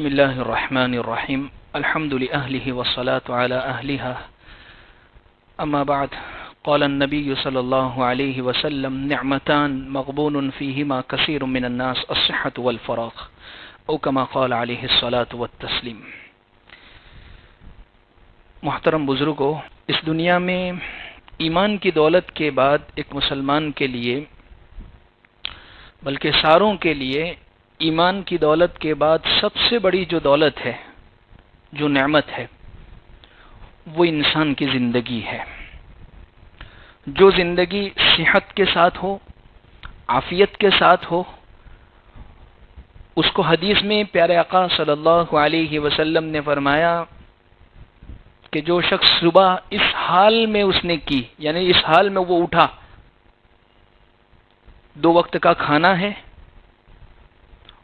بسم الله الرحمن الرحيم الحمد لأهله والصلاة على أهلها أما بعد قال النبي صلى الله عليه وسلم نعمتان مغبون فيهما كثير من الناس الصحة والفراغ او كما قال عليه الصلاة والتسلیم۔ محترم بزرگوں، اس دنیا میں ایمان کی دولت کے بعد ایک مسلمان کے لیے بلکہ ساروں کے لیے ایمان کی دولت کے بعد سب سے بڑی جو دولت ہے، جو نعمت ہے، وہ انسان کی زندگی ہے۔ جو زندگی صحت کے ساتھ ہو، عافیت کے ساتھ ہو، اس کو حدیث میں پیارے آقا صلی اللہ علیہ وسلم نے فرمایا کہ جو شخص صبح اس حال میں اس نے کی، یعنی اس حال میں وہ اٹھا، 2 وقت کا کھانا ہے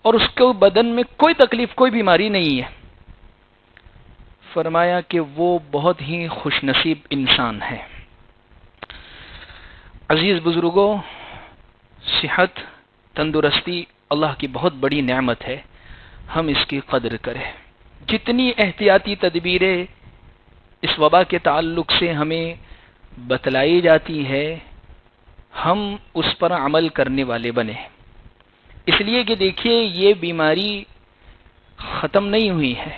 اور اس کے بدن میں کوئی تکلیف، کوئی بیماری نہیں ہے، فرمایا کہ وہ بہت ہی خوش نصیب انسان ہے۔ عزیز بزرگوں، صحت، تندرستی اللہ کی بہت بڑی نعمت ہے، ہم اس کی قدر کریں۔ جتنی احتیاطی تدبیریں اس وبا کے تعلق سے ہمیں بتلائی جاتی ہے، ہم اس پر عمل کرنے والے بنیں، اس لیے کہ دیکھیے یہ بیماری ختم نہیں ہوئی ہے،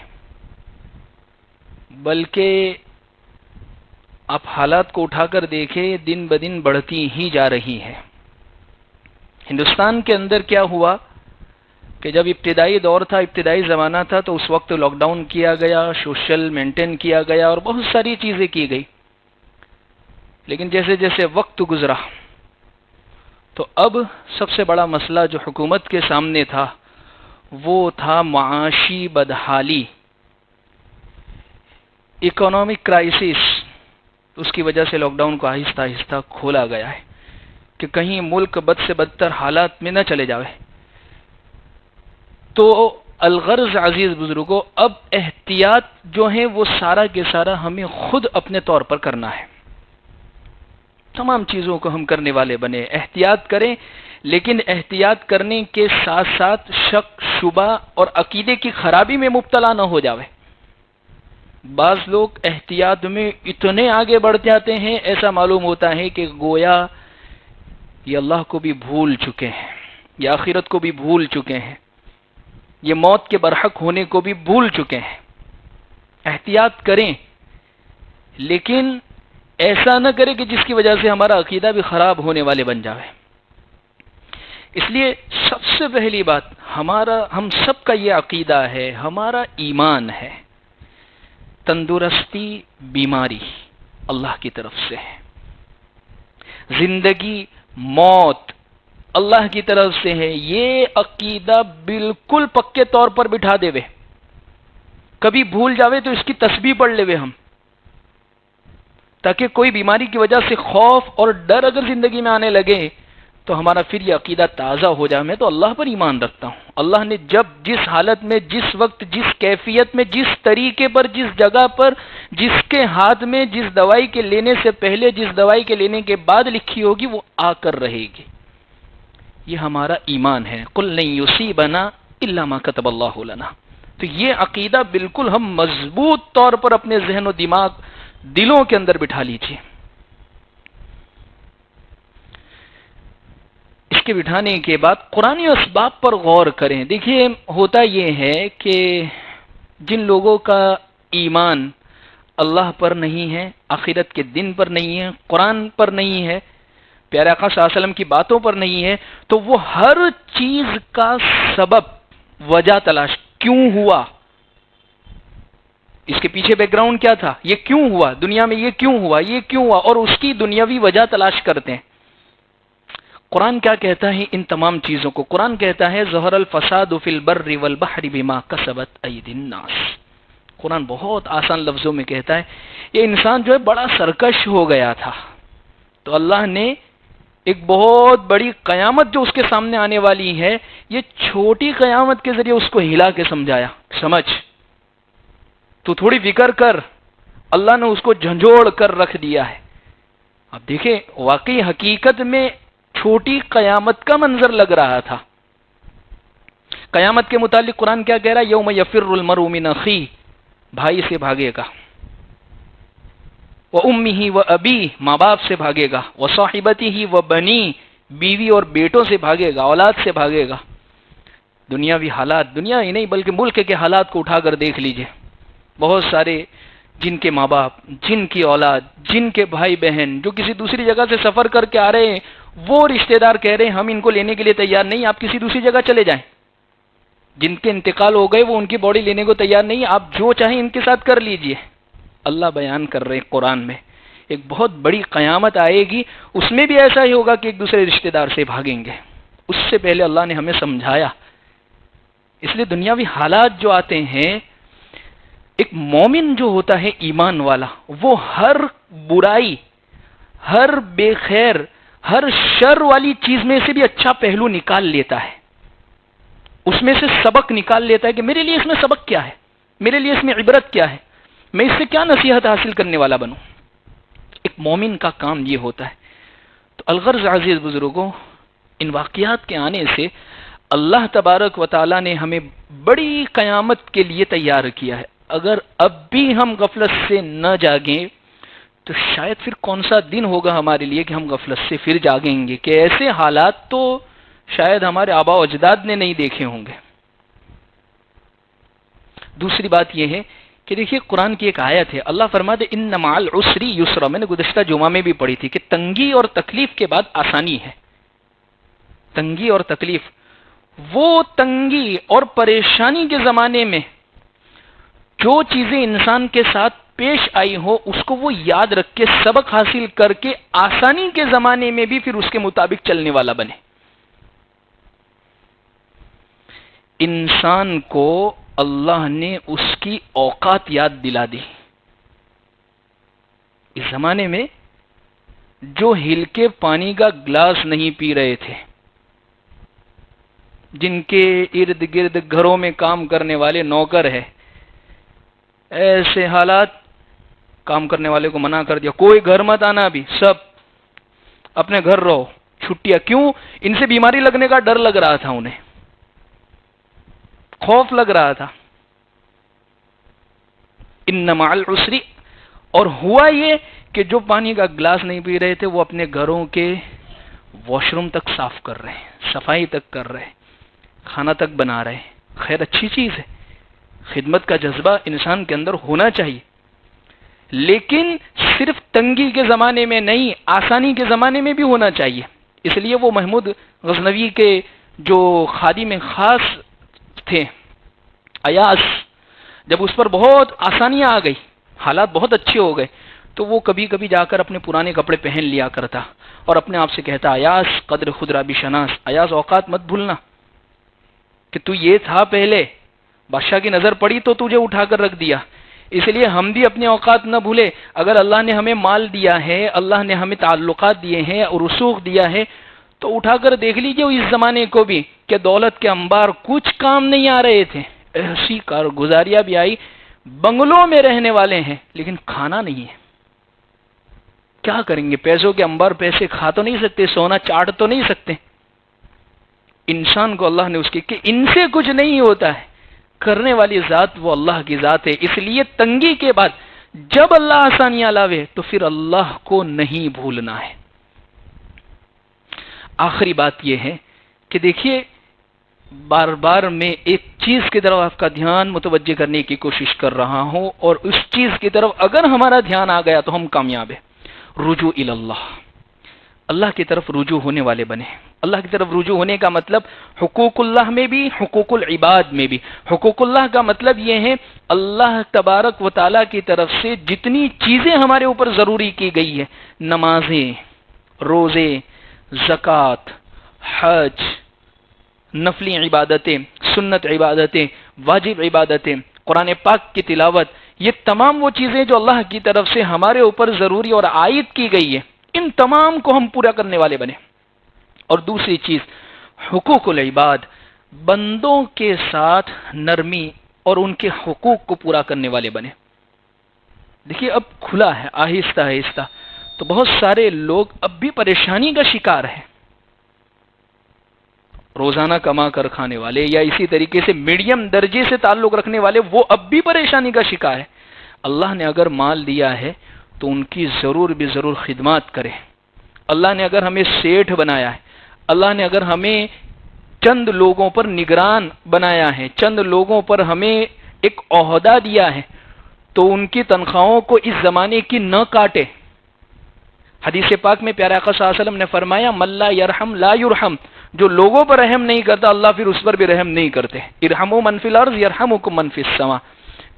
بلکہ آپ حالات کو اٹھا کر دیکھیں، دن بدن بڑھتی ہی جا رہی ہے۔ ہندوستان کے اندر کیا ہوا کہ جب ابتدائی دور تھا، ابتدائی زمانہ تھا، تو اس وقت لاک ڈاؤن کیا گیا، سوشل مینٹین کیا گیا اور بہت ساری چیزیں کی گئی، لیکن جیسے جیسے وقت گزرا تو اب سب سے بڑا مسئلہ جو حکومت کے سامنے تھا وہ تھا معاشی بدحالی، اکنامک کرائسس۔ اس کی وجہ سے لاک ڈاؤن کو آہستہ آہستہ کھولا گیا ہے کہ کہیں ملک بد سے بدتر حالات میں نہ چلے جاوے۔ تو الغرض عزیز بزرگوں، اب احتیاط جو ہے وہ سارا کے سارا ہمیں خود اپنے طور پر کرنا ہے۔ تمام چیزوں کو ہم کرنے والے بنے، احتیاط کریں، لیکن احتیاط کرنے کے ساتھ ساتھ شک، شبہ اور عقیدے کی خرابی میں مبتلا نہ ہو جاوے۔ بعض لوگ احتیاط میں اتنے آگے بڑھ جاتے ہیں، ایسا معلوم ہوتا ہے کہ گویا یہ اللہ کو بھی بھول چکے ہیں، یہ آخرت کو بھی بھول چکے ہیں، یہ موت کے برحق ہونے کو بھی بھول چکے ہیں۔ احتیاط کریں، لیکن ایسا نہ کرے کہ جس کی وجہ سے ہمارا عقیدہ بھی خراب ہونے والے بن جاوے۔ اس لیے سب سے پہلی بات، ہم سب کا یہ عقیدہ ہے، ہمارا ایمان ہے، تندرستی بیماری اللہ کی طرف سے ہے، زندگی موت اللہ کی طرف سے ہے۔ یہ عقیدہ بالکل پکے طور پر بٹھا دے وے، کبھی بھول جاوے تو اس کی تسبیح پڑھ لے وے ہم، تاکہ کوئی بیماری کی وجہ سے خوف اور ڈر اگر زندگی میں آنے لگے تو ہمارا پھر یہ عقیدہ تازہ ہو جائے، میں تو اللہ پر ایمان رکھتا ہوں، اللہ نے جب جس حالت میں، جس وقت، جس کیفیت میں، جس طریقے پر، جس جگہ پر، جس کے ہاتھ میں جس دوائی کے لینے سے پہلے، جس دوائی کے لینے کے بعد لکھی ہوگی وہ آ کر رہے گی۔ یہ ہمارا ایمان ہے، قل لن یصیبنا الا ما كتب اللہ لنا۔ تو یہ عقیدہ بالکل ہم مضبوط طور پر اپنے ذہن و دماغ، دلوں کے اندر بٹھا لیجیے۔ اس کے بٹھانے کے بعد قرآنی اسباب پر غور کریں۔ دیکھیے ہوتا یہ ہے کہ جن لوگوں کا ایمان اللہ پر نہیں ہے، آخرت کے دن پر نہیں ہے، قرآن پر نہیں ہے، پیارے آقا صلی اللہ علیہ وسلم کی باتوں پر نہیں ہے، تو وہ ہر چیز کا سبب، وجہ تلاش، کیوں ہوا، اس کے پیچھے بیک گراؤنڈ کیا تھا، یہ کیوں ہوا، دنیا میں یہ کیوں ہوا، یہ کیوں ہوا، اور اس کی دنیاوی وجہ تلاش کرتے ہیں۔ قرآن کیا کہتا ہے ان تمام چیزوں کو؟ قرآن کہتا ہے ظہر الفساد فی البر والبحر بما کسبت ایدی الناس۔ قرآن بہت آسان لفظوں میں کہتا ہے یہ انسان جو ہے بڑا سرکش ہو گیا تھا، تو اللہ نے ایک بہت بڑی قیامت جو اس کے سامنے آنے والی ہے، یہ چھوٹی قیامت کے ذریعے اس کو ہلا کے سمجھایا، سمجھ تو تھوڑی فکر کر، اللہ نے اس کو جھنجھوڑ کر رکھ دیا ہے۔ اب دیکھیں واقعی حقیقت میں چھوٹی قیامت کا منظر لگ رہا تھا، قیامت کے متعلق قرآن کیا کہہ رہا ہے؟ یوم یفر المرء من اخیہ، بھائی سے بھاگے گا، وامہ وابیہ، ماں باپ سے بھاگے گا، وصاحبتہ وبنیہ، بیوی اور بیٹوں سے بھاگے گا، اولاد سے بھاگے گا۔ دنیاوی حالات، دنیا ہی نہیں بلکہ ملک کے حالات کو اٹھا کر دیکھ لیجئے، بہت سارے جن کے ماں باپ، جن کی اولاد، جن کے بھائی بہن جو کسی دوسری جگہ سے سفر کر کے آ رہے ہیں، وہ رشتہ دار کہہ رہے ہیں ہم ان کو لینے کے لیے تیار نہیں، آپ کسی دوسری جگہ چلے جائیں۔ جن کے انتقال ہو گئے وہ ان کی باڈی لینے کو تیار نہیں، آپ جو چاہیں ان کے ساتھ کر لیجئے۔ اللہ بیان کر رہے ہیں قرآن میں ایک بہت بڑی قیامت آئے گی، اس میں بھی ایسا ہی ہوگا کہ ایک دوسرے رشتہ دار سے بھاگیں گے۔ اس سے پہلے اللہ نے ہمیں سمجھایا۔ اس لیے دنیاوی حالات جو آتے ہیں، ایک مومن جو ہوتا ہے ایمان والا، وہ ہر برائی، ہر بے خیر، ہر شر والی چیز میں سے بھی اچھا پہلو نکال لیتا ہے، اس میں سے سبق نکال لیتا ہے کہ میرے لیے اس میں سبق کیا ہے، میرے لیے اس میں عبرت کیا ہے، میں اس سے کیا نصیحت حاصل کرنے والا بنوں۔ ایک مومن کا کام یہ ہوتا ہے۔ تو الغرض عزیز بزرگوں، ان واقعات کے آنے سے اللہ تبارک و تعالی نے ہمیں بڑی قیامت کے لیے تیار کیا ہے۔ اگر اب بھی ہم غفلت سے نہ جاگیں تو شاید پھر کون سا دن ہوگا ہمارے لیے کہ ہم غفلت سے پھر جاگیں گے، کہ ایسے حالات تو شاید ہمارے آباء و اجداد نے نہیں دیکھے ہوں گے۔ دوسری بات یہ ہے کہ دیکھیے قرآن کی ایک آیت ہے، اللہ فرماتے ان مع العسر یسرا، میں نے گزشتہ جمعہ میں بھی پڑھی تھی کہ تنگی اور تکلیف کے بعد آسانی ہے۔ تنگی اور تکلیف، وہ تنگی اور پریشانی کے زمانے میں جو چیزیں انسان کے ساتھ پیش آئی ہو اس کو وہ یاد رکھ کے سبق حاصل کر کے آسانی کے زمانے میں بھی پھر اس کے مطابق چلنے والا بنے۔ انسان کو اللہ نے اس کی اوقات یاد دلا دی۔ اس زمانے میں جو ہل کے پانی کا گلاس نہیں پی رہے تھے، جن کے ارد گرد گھروں میں کام کرنے والے نوکر ہیں، ایسے حالات، کام کرنے والے کو منع کر دیا کوئی گھر مت آنا، بھی سب اپنے گھر رہو، چھٹیاں۔ کیوں؟ ان سے بیماری لگنے کا ڈر لگ رہا تھا، انہیں خوف لگ رہا تھا۔ ان مع العسر، اور ہوا یہ کہ جو پانی کا گلاس نہیں پی رہے تھے وہ اپنے گھروں کے واش روم تک صاف کر رہے ہیں، صفائی تک کر رہے ہیں، کھانا تک بنا رہے ہیں۔ خیر اچھی چیز ہے، خدمت کا جذبہ انسان کے اندر ہونا چاہیے، لیکن صرف تنگی کے زمانے میں نہیں، آسانی کے زمانے میں بھی ہونا چاہیے۔ اس لیے وہ محمود غزنوی کے جو خادم خاص تھے ایاس، جب اس پر بہت آسانیاں آ گئی، حالات بہت اچھے ہو گئے، تو وہ کبھی کبھی جا کر اپنے پرانے کپڑے پہن لیا کرتا اور اپنے آپ سے کہتا ایاس قدر خود را بشناس، ایاس اوقات مت بھولنا کہ تو یہ تھا پہلے، بادشاہ کی نظر پڑی تو تجھے اٹھا کر رکھ دیا۔ اس لیے ہم بھی اپنے اوقات نہ بھولے۔ اگر اللہ نے ہمیں مال دیا ہے، اللہ نے ہمیں تعلقات دیے ہیں اور رسوخ دیا ہے، تو اٹھا کر دیکھ لیجئے اس زمانے کو بھی کہ دولت کے انبار کچھ کام نہیں آ رہے تھے، ایسی کارگزاریاں بھی آئی، بنگلوں میں رہنے والے ہیں لیکن کھانا نہیں ہے۔ کیا کریں گے؟ پیسوں کے انبار، پیسے کھا تو نہیں سکتے، سونا چاٹ تو نہیں سکتے۔ انسان کو اللہ نے اس کی کہ ان سے کچھ نہیں ہوتا ہے، کرنے والی ذات وہ اللہ کی ذات ہے۔ اس لیے تنگی کے بعد جب اللہ آسانیاں لاوے تو پھر اللہ کو نہیں بھولنا ہے۔ آخری بات یہ ہے کہ دیکھیے بار بار میں ایک چیز کی طرف آپ کا دھیان متوجہ کرنے کی کوشش کر رہا ہوں، اور اس چیز کی طرف اگر ہمارا دھیان آ گیا تو ہم کامیاب ہیں۔ رجوع الی اللہ، اللہ کی طرف رجوع ہونے والے بنے۔ اللہ کی طرف رجوع ہونے کا مطلب حقوق اللہ میں بھی، حقوق العباد میں بھی۔ حقوق اللہ کا مطلب یہ ہے اللہ تبارک و تعالیٰ کی طرف سے جتنی چیزیں ہمارے اوپر ضروری کی گئی ہے، نمازیں، روزے، زکوٰۃ، حج، نفلی عبادتیں، سنت عبادتیں، واجب عبادتیں، قرآن پاک کی تلاوت، یہ تمام وہ چیزیں جو اللہ کی طرف سے ہمارے اوپر ضروری اور عائد کی گئی ہے، ان تمام کو ہم پورا کرنے والے بنے۔ اور دوسری چیز حقوق العباد، بندوں کے ساتھ نرمی اور ان کے حقوق کو پورا کرنے والے بنے۔ دیکھیے اب کھلا ہے آہستہ آہستہ، تو بہت سارے لوگ اب بھی پریشانی کا شکار ہیں۔ روزانہ کما کر کھانے والے یا اسی طریقے سے میڈیم درجے سے تعلق رکھنے والے وہ اب بھی پریشانی کا شکار ہے. اللہ نے اگر مال دیا ہے تو ان کی ضرور بھی ضرور خدمات کرے. اللہ نے اگر ہمیں سیٹھ بنایا ہے، اللہ نے اگر ہمیں چند لوگوں پر نگران بنایا ہے، چند لوگوں پر ہمیں ایک عہدہ دیا ہے، تو ان کی تنخواہوں کو اس زمانے کی نہ کاٹے. حدیث پاک میں پیارے آقا صلی اللہ علیہ وسلم نے فرمایا من لا یرحم لا یرحم، جو لوگوں پر رحم نہیں کرتا اللہ پھر اس پر بھی رحم نہیں کرتے. ارحموا من فی الارض یرحمکم من فی السماء،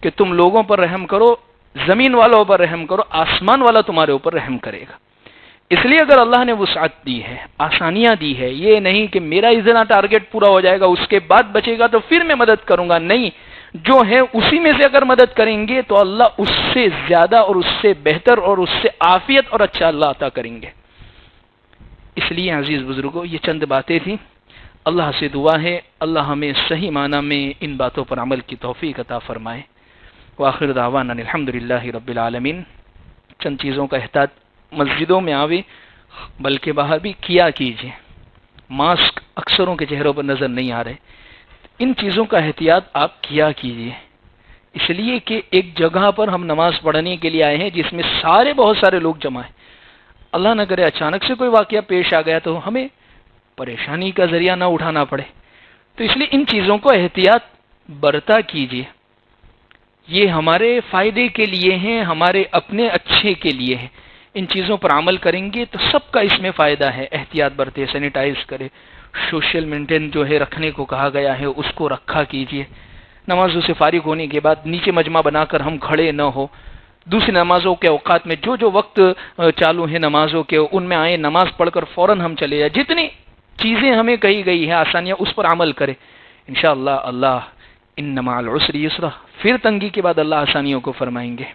کہ تم لوگوں پر رحم کرو، زمین والوں پر رحم کرو، آسمان والا تمہارے اوپر رحم کرے گا. اس لیے اگر اللہ نے وسعت دی ہے، آسانیاں دی ہے، یہ نہیں کہ میرا اتنا ٹارگٹ پورا ہو جائے گا اس کے بعد بچے گا تو پھر میں مدد کروں گا، نہیں، جو ہے اسی میں سے اگر مدد کریں گے تو اللہ اس سے زیادہ اور اس سے بہتر اور اس سے عافیت اور اچھا اللہ عطا کریں گے. اس لیے عزیز بزرگوں یہ چند باتیں تھیں. اللہ سے دعا ہے اللہ ہمیں صحیح معنی میں ان باتوں پر عمل کی توفیق عطا فرمائے. وآخر دعوانا الحمدللہ رب العالمین. چند چیزوں کا احتیاط مسجدوں میں آوے بلکہ باہر بھی کیا کیجیے. ماسک اکثروں کے چہروں پر نظر نہیں آ رہے، ان چیزوں کا احتیاط آپ کیا کیجیے، اس لیے کہ ایک جگہ پر ہم نماز پڑھنے کے لیے آئے ہیں جس میں بہت سارے لوگ جمع ہیں. اللہ نہ کرے اچانک سے کوئی واقعہ پیش آ گیا تو ہمیں پریشانی کا ذریعہ نہ اٹھانا پڑے. تو اس لیے ان چیزوں کو احتیاط برتا کیجیے. یہ ہمارے فائدے کے لیے ہیں، ہمارے اپنے اچھے کے لیے ہیں. ان چیزوں پر عمل کریں گے تو سب کا اس میں فائدہ ہے. احتیاط برتے، سینیٹائز کرے، سوشل مینٹین جو ہے رکھنے کو کہا گیا ہے اس کو رکھا کیجیے. نمازوں سے فارغ ہونے کے بعد نیچے مجمع بنا کر ہم کھڑے نہ ہو. دوسری نمازوں کے اوقات میں جو وقت چالو ہیں نمازوں کے ان میں آئیں، نماز پڑھ کر فوراً ہم چلے جائیں. جتنی چیزیں ہمیں کہی گئی ہیں آسانیاں اس پر عمل کرے انشاءاللہ. اللہ ان مع العسر یسرا، پھر تنگی کے بعد اللہ آسانیوں کو فرمائیں گے.